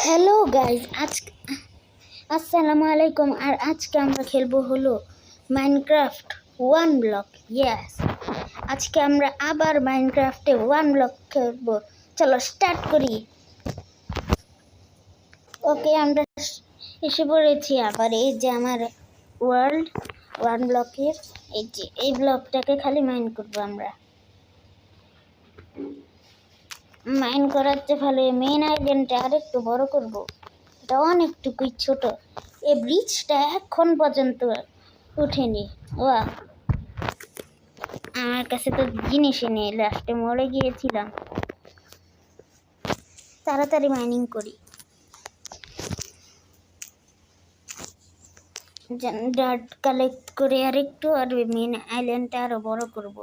Hello guys, আসসালামু আলাইকুম। আর আজকে আমরা খেলবো হলো মাইনক্রাফট ওয়ান ব্লক। ইয়েস, আজকে আমরা আবার মাইনক্রাফটে ওয়ান ব্লক খেলবো। চলো স্টার্ট করি। ওকে, আমরা এসে পড়েছি আবার। এই যে আমার ওয়ার্ল্ড ওয়ান ব্লকের, এই যে এই ব্লকটাকে খালি মাইন করবো আমরা। মাইন করার চেয়ে ভালো মেন আইল্যান্ডটা আরেকটু বড় করব। এটা অনেকটুকুই ছোট। এই ব্রিজটা এখন পর্যন্ত উঠেনি। ওয়া, আমার কাছে তো জিনিসই নেই, লাস্টে মরে গিয়েছিলাম। তাড়াতাড়ি মাইনিং করি, ডার্ট কালেক্ট করে আরেকটু, আর মেন আইল্যান্ডটা আরো বড় করব।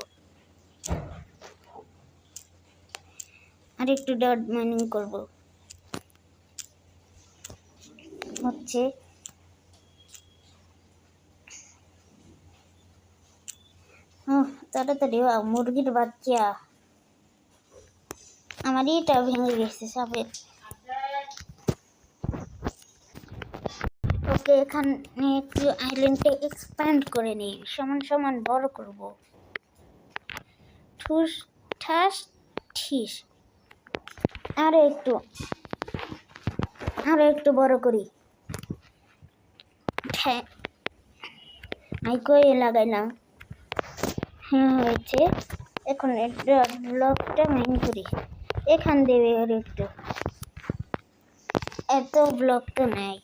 আরেকটু ডার্ট মাইনিং করব হচ্ছে। তাড়াতাড়ি মুরগির বাচ্চা। আমার এটা ভেঙে গেছে সাপের। ওকে, এখানে একটু আইল্যান্ডটা এক্সপ্যান্ড করে নিই, সমান সমান বড় করব। ঠুস ঠাস ঠিস। আরো একটু বড় করি। হ্যাঁ, আমি কই লাগাইলাম। হ্যাঁ, হয়েছে। এখন ব্লকটা মাইন করি। এখান দেবে আর একটু, এত ব্লক তো নাই।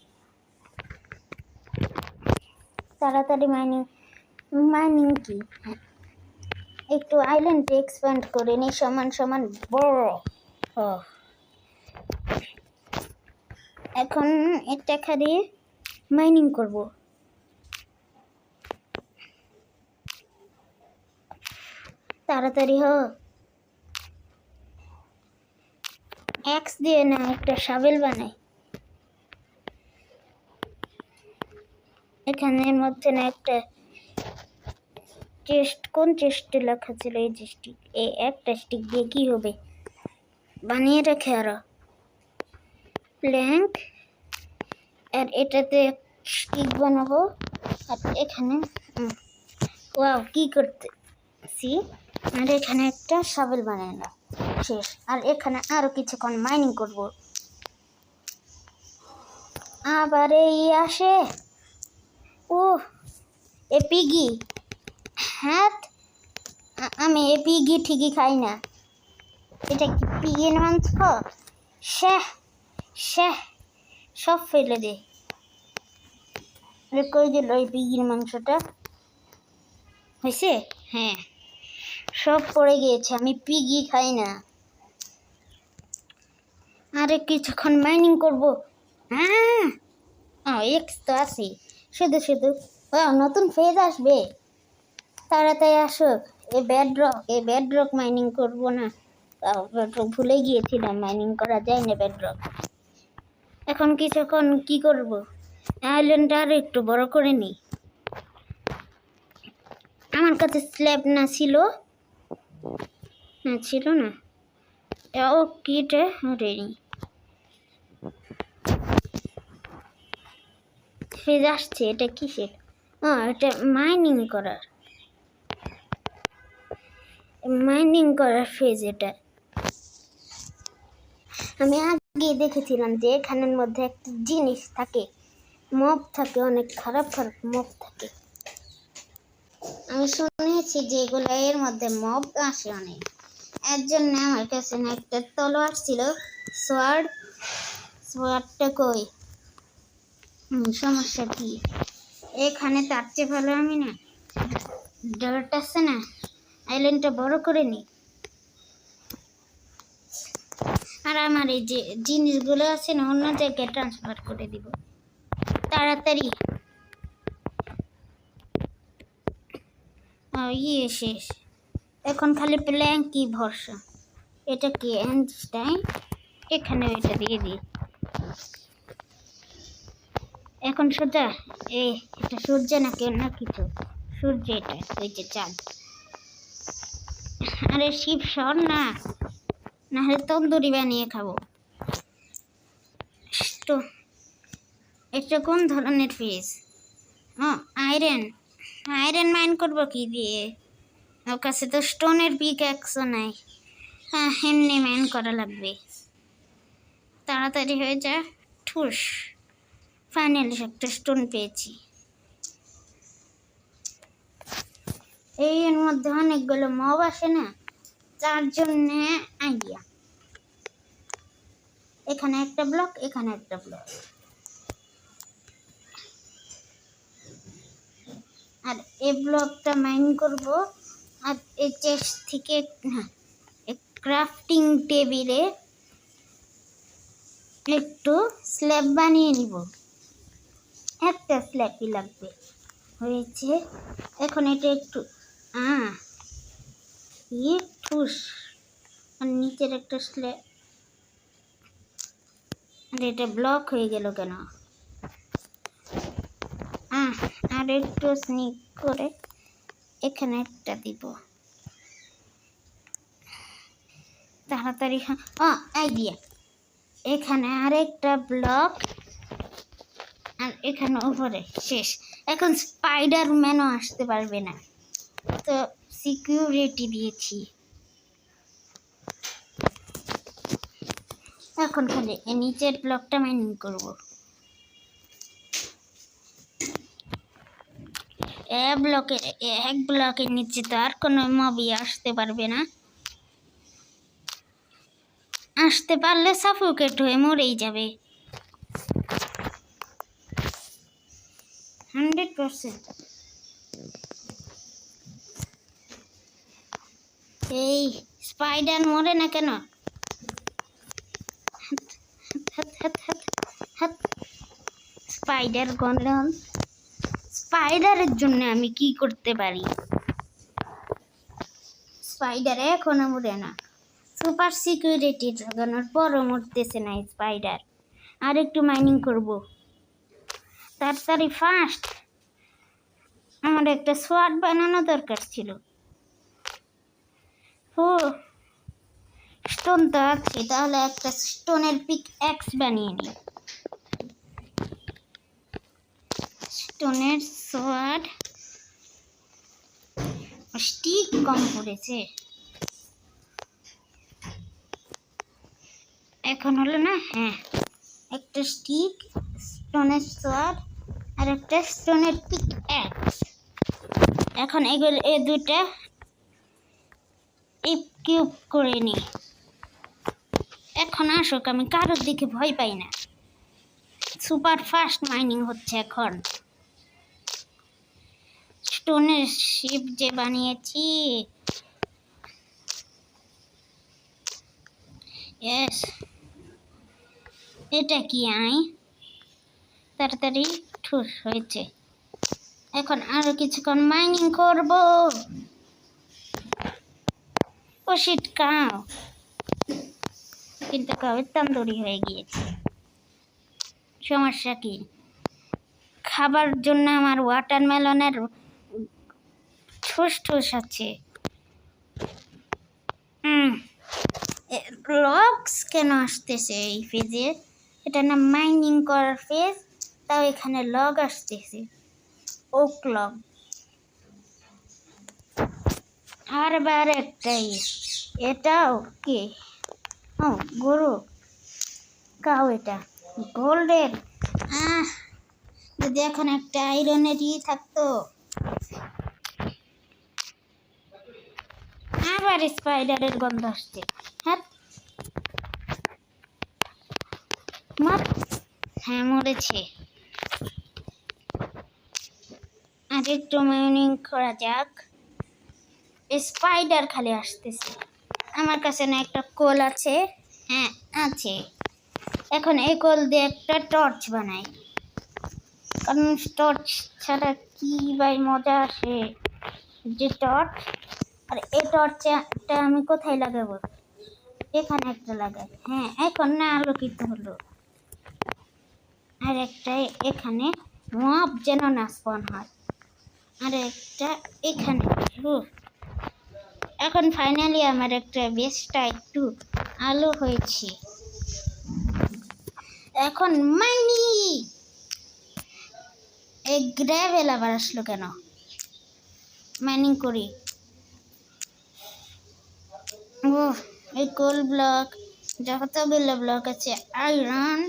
তাড়াতাড়ি মাইনিং কি, একটু আইল্যান্ড এক্সপ্যান্ড করে নি, সমান সমান বড়। এখন একটা খালি মাইনিং করব। তাড়াতাড়ি এক্স দিয়ে না একটা শাবেল বানাই। এখানের মধ্যে না একটা চেস্ট, কোন চেস্টে লেখা ছিল এই যে স্টিক, এই একটা স্টিক দিয়ে কি হবে বানিয়ে রাখে। আরো প্ল্যাঙ্ক, আর এটাতে স্টিক বানাবো। আর এখানে ওয়াও, কি করতেছি, আর এখানে একটা শাবেল বানালাম, শেষ। আর এখানে আরো কিছুক্ষণ মাইনিং করব। আবার এই আসে, ও এ পিগি। হ্যাঁ, আমি এ পিগি ঠিকই খাই না। এটা কি পিগির মাংস? সব ফেলে দে। কই দিল ওই পিগির মাংসটা? হয়েছে? হ্যাঁ, সব পড়ে গিয়েছে। আমি পিগি খাই না। আরে কিছুক্ষণ মাইনিং করব। এক্স তো আছে, শুধু নতুন ফেজ আসবে। তাড়াতাড়ি আসুক। এই বেডরক মাইনিং করব না, ভুলে গিয়েছিলাম মাইনিং করা যায় না বেডরক। এখন কিছুক্ষণ কি করব, আইল্যান্ডটা আরো একটু বড় করে নিই। আমার কাছে স্ল্যাব না ছিল না। ও কিটা রেডি ফেজ আসছে। এটা কিসের? এটা মাইনিং করার ফেজ। এটা আমি আগে দেখেছিলাম যে এখানের মধ্যে একটা জিনিস থাকে, মব থাকে, অনেক খারাপ মব থাকে। আমি শুনেছি যে এগুলো এর মধ্যে মব আসে অনেক। এর জন্য আমার কাছে না একটা তলোয়ার ছিল, সোয়ার্ডটা কই? সমস্যা কি এখানে? তার চেয়ে ভালো আমি না ডার্ট আছে না, আইল্যান্ডটা বড় করে নি। আর আমার এই যে জিনিসগুলো আছে না, অন্য জায়গায় ট্রান্সফার করে দিব তাড়াতাড়ি। শেষ। এখন খালি প্ল্যাঙ্কই ভরসা। এটা কি আইনস্টাইন? এখানে এটা দিয়ে দিই। এখন সোজা এটা সূর্য নাকি অন্য কিছু? সূর্য, এটা ওই যে চাঁদ। আরে শিব সর না, নাহলে তন্দুরি বানিয়ে খাবো। স্টোন, এটা কোন ধরনের ফেস? ও আয়রন, আয়রন মাইন করবো কি দিয়ে? ওর কাছে তো স্টোনের পিক একশো নাই। হ্যাঁ, এমনি মাইন করা লাগবে। তাড়াতাড়ি হয়ে যা। ঠুস, ফাইনালি একটা স্টোন পেয়েছি। এর মধ্যে অনেকগুলো মব আসে না, তার জন্যে আইডিয়া। এখানে একটা ব্লক, এখানে একটা ব্লক, আর এই ব্লকটা মাইন করব। আর এই চেস্ট থেকে ক্রাফটিং টেবিলে একটু স্ল্যাব বানিয়ে নিব। একটা স্ল্যাবই লাগবে। হয়েছে। এখন এটা একটু ঠুস, আর নিচের একটা স্ল্যাব। আর এটা ব্লক হয়ে গেল কেন? আর একটু স্নিক করে এখানে একটা দিব। তাড়াতাড়ি আইডিয়া। এখানে আরেকটা ব্লক, আর এখানে উপরে শেষ। এখন স্পাইডার ম্যানও আসতে পারবে না, তো সিকিউরিটি দিয়েছি। এখন খালি নিচের ব্লকটা মাইনিং করব। এক ব্লকের নিচে তো আর কোনো মবই আসতে পারবে না। আসতে পারলে সাফোকেট হয়ে মরেই যাবে 100%। এই স্পাইডার মরে না কেন? স্পাইডার গনলেন। স্পাইডারের জন্য আমি কি করতে পারি? স্পাইডার এখনো মরে না। সুপার সিকিউরিটি লাগানোর পরও মরতেছে না স্পাইডার। আর একটু মাইনিং করব তাড়াতাড়ি ফাস্ট। আমার একটা সোয়ার্ড বানানো দরকার ছিল। ও স্টোন তো আছে, তাহলে একটা স্টোনের পিক এক্স বানিয়ে নিই। স্টোনের সোয়ার্ড, স্টিক কম পড়েছে। এখন হলো না? হ্যাঁ, একটা স্টিক, স্টোনের সোয়ার্ড, আর একটা স্টোনের পিক এক্স। এখন এগুলো এই দুটা কিউব করে নি। এখন আসুক, আমি কারোর দিকে ভয় পাই না। সুপার ফাস্ট মাইনিং হচ্ছে এখন। স্টোনের শিপ যে বানিয়েছি, ইয়েস। এটা কি তাড়াতাড়ি ঠুস হয়েছে। এখন আরো কিছুক্ষণ মাইনিং করব। ও শিট, কাউ, কিন্তু কাউয়ের তন্দুরি হয়ে গিয়েছে। সমস্যা কি? খাবার জন্য আমার ওয়াটারমেলনের ঠুস ঠুস আছে। লক্স কেন আসতেছে এই ফেজে? এটা না মাইনিং করার ফেজ, তাও এখানে লগ আসতেছে। Okay log. আর বার একটাই, এটাও কি? ও গরু, কাউ, এটা গোল্ডের। যদি এখন একটা আয়রনেরই থাকতো। আবার স্পাইডারের গন্ধ আসছে। হ্যাঁ, মরেছে। আর একটু মাইনিং করা যাক। স্পাইডার খালি আসতেছে। আমার কাছে না একটা কোল আছে? হ্যাঁ আছে। এখন এই কোল দিয়ে একটা টর্চ বানাই, কারণ টর্চ ছাড়া কি ভাই মজা আসে। যে টর্চ, আর এই টর্চটা আমি কোথায় লাগাবো? এখানে একটা লাগাই। হ্যাঁ, এখন না আলোকিত হলো। আর একটা এখানে, মব যেন না স্পন হয়। আর একটা এখানে। এখন ফাইনালি আমার একটা বেসটা একটু আলো হয়েছে। এখন মাইনি এই গ্র্যাভেল আবার আসলো কেন? মাইনিং করি। ও এই কোল ব্লক যতগুলো ব্লক আছে আয়রন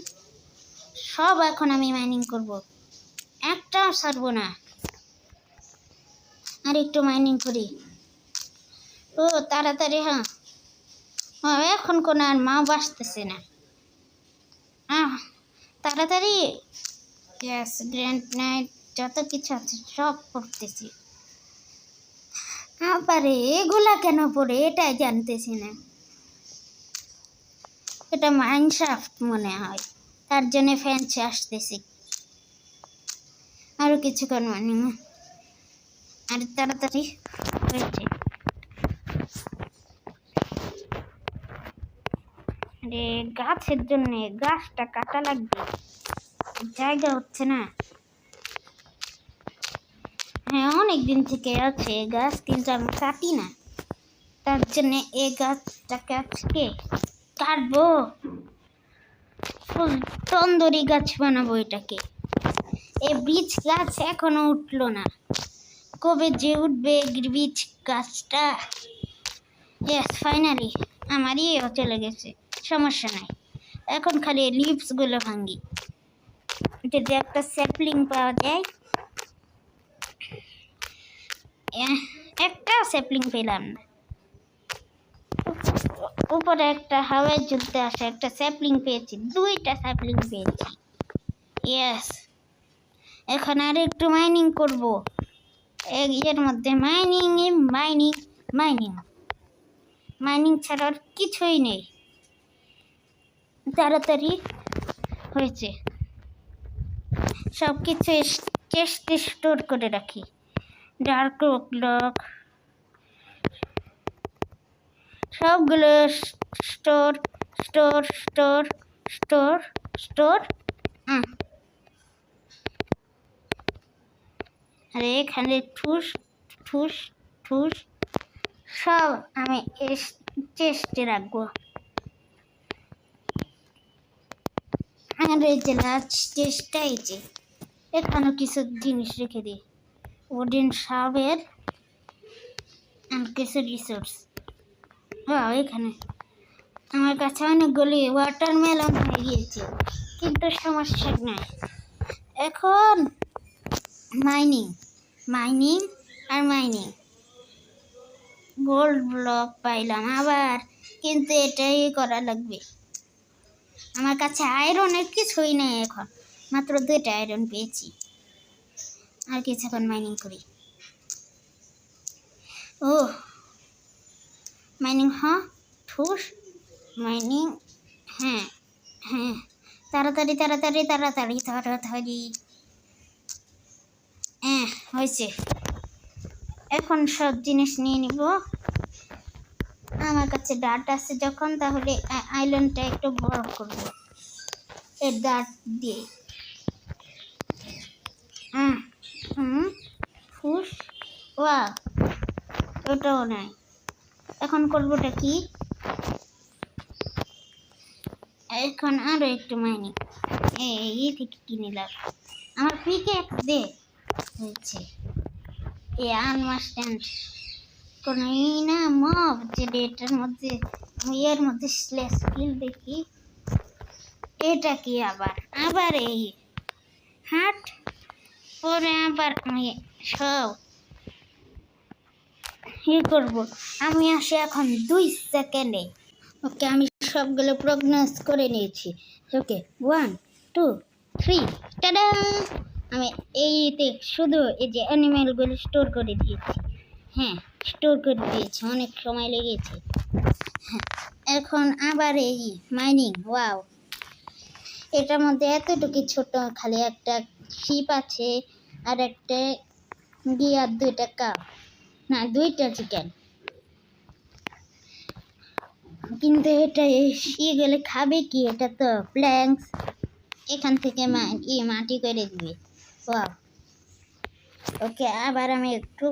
সব এখন আমি মাইনিং করব, একটাও ছাড়বো না। আর একটু মাইনিং করি। ও তাড়াতাড়ি, হ্যাঁ এখন কোনো আর মা বাসতেছে না। তাড়াতাড়ি গ্যাস গ্র্যান্ড নাইট যত কিছু আছে সব পড়তেছি। আবারে এগুলা কেন পড়ে এটাই জানতেছি না। এটা মাইনশাফট মনে হয়, তার জন্য ফ্যান্সে আসতেছি। আরো কিছুক্ষণ মানে আর তাড়াতাড়ি হয়েছে। আরে গাছের জন্য গাছটা কাটা লাগবে, জায়গা হচ্ছে না। হ্যাঁ অনেক দিন থেকে আছে গাছ, কিন্তু আমি কাটি না, তার জন্য এই গাছটাকে আজকে কাটবো। তন্দুরি গাছ বানাবো এটাকে। এই বীজ গাছ এখনো উঠলো না, কবে যে উঠবে বীজ গাছটা। ইয়েস ফাইনালি আমার ইয়েও চলে গেছে, সমস্যা নাই। এখন খালি লিভস গুলো ভাঙ্গি, যদি একটা স্যাপলিং পাওয়া যায়। একটা স্যাপলিং পেলাম না, উপরে একটা হাওয়ায় ঝুলতে আসে একটা স্যাপলিং পেয়েছি, দুইটা স্যাপলিং পেয়েছি। ইয়েস এখন আর একটু মাইনিং করব। এর মধ্যে মাইনিং মাইনিং মাইনিং মাইনিং ছাড়া আর কিছুই নেই। তাড়াতাড়ি হয়েছে, সব কিছু চেষ্টা স্টোর করে রাখি। ডার্ক ব্লক সবগুলো store store store store store. আর এখানে ঠুস ঠুস ঠুস সব আমি চেষ্টা রাখবো। আর এই যে লাস্ট চেষ্টা, এই যে এখানেও কিছু জিনিস রেখে দিই, উডেন শাবেল আর কিছু রিসোর্স। এখানে আমার কাছে অনেকগুলি ওয়াটারমেলন হয়ে গিয়েছে, কিন্তু সমস্যা নাই। এখন মাইনিং মাইনিং আর মাইনিং। গোল্ড ব্লক পাইলাম আবার, কিন্তু এটাই করা লাগবে। আমার কাছে আয়রনের কিছুই নেই, এখন মাত্র 2টা আয়রন পেয়েছি। আর কিছুক্ষণ মাইনিং করি। ও মাইনিং, হ্যাঁ ঠুস মাইনিং, হ্যাঁ হ্যাঁ তাড়াতাড়ি তাড়াতাড়ি তাড়াতাড়ি তাড়াতাড়ি। হয়েছে। এখন সব জিনিস নিয়ে নিব। আমার কাছে ডাট আছে যখন, তাহলে আইল্যান্ডটা একটু বড় করব এর ডাট দিয়ে। ফুস ওয়া ওটাও নাই। এখন করবোটা কি? এখন আরো একটু মাইনিং। এই থেকে কিনে লাভ, আমার পিকেক্স দে হয়েছে। এই আনমাস্ট্যান্ড কোনো না মব যে এটার মধ্যে এর মধ্যে স্কিল দেখি। এটা কি আবার আবার এই হাট পরে আবার আমি সব করবো। আমি আসি এখন 2 সেকেন্ডে। ওকে আমি সবগুলো প্রগনোজ করে নিয়েছি। ওকে 1 2 3 টাডা। আমি এইতে শুধু এই যে অ্যানিমেলগুলো স্টোর করে দিয়েছি। হ্যাঁ স্টোর করে দিয়েছি, অনেক সময় লেগেছে। হ্যাঁ এখন আবার এই মাইনিং। ওয়াও এটার মধ্যে এতটুকু ছোট খালি একটা শিপ আছে, আর একটা গিয়ার, 2টা কাপ, না 2টা চিকেন। কিন্তু এটা গেলে খাবে কি? এটা তো প্ল্যাঙ্কস, এখান থেকে মাটি করে দিবে। ওয়াও ওকে আবার আমি একটু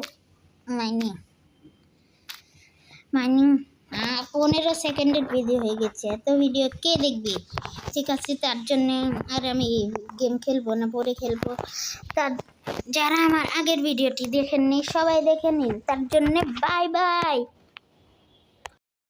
মাইনিং 15 সেকেন্ডের ভিডিও হয়ে গেছে। এত ভিডিও কে দেখবে? কাছাকাছি, তার জন্যে আর আমি গেম খেলবো না, পরে খেলবো। তার যারা আমার আগের ভিডিওটি দেখেননি সবাই দেখে নিন, তার জন্যে বাই বাই।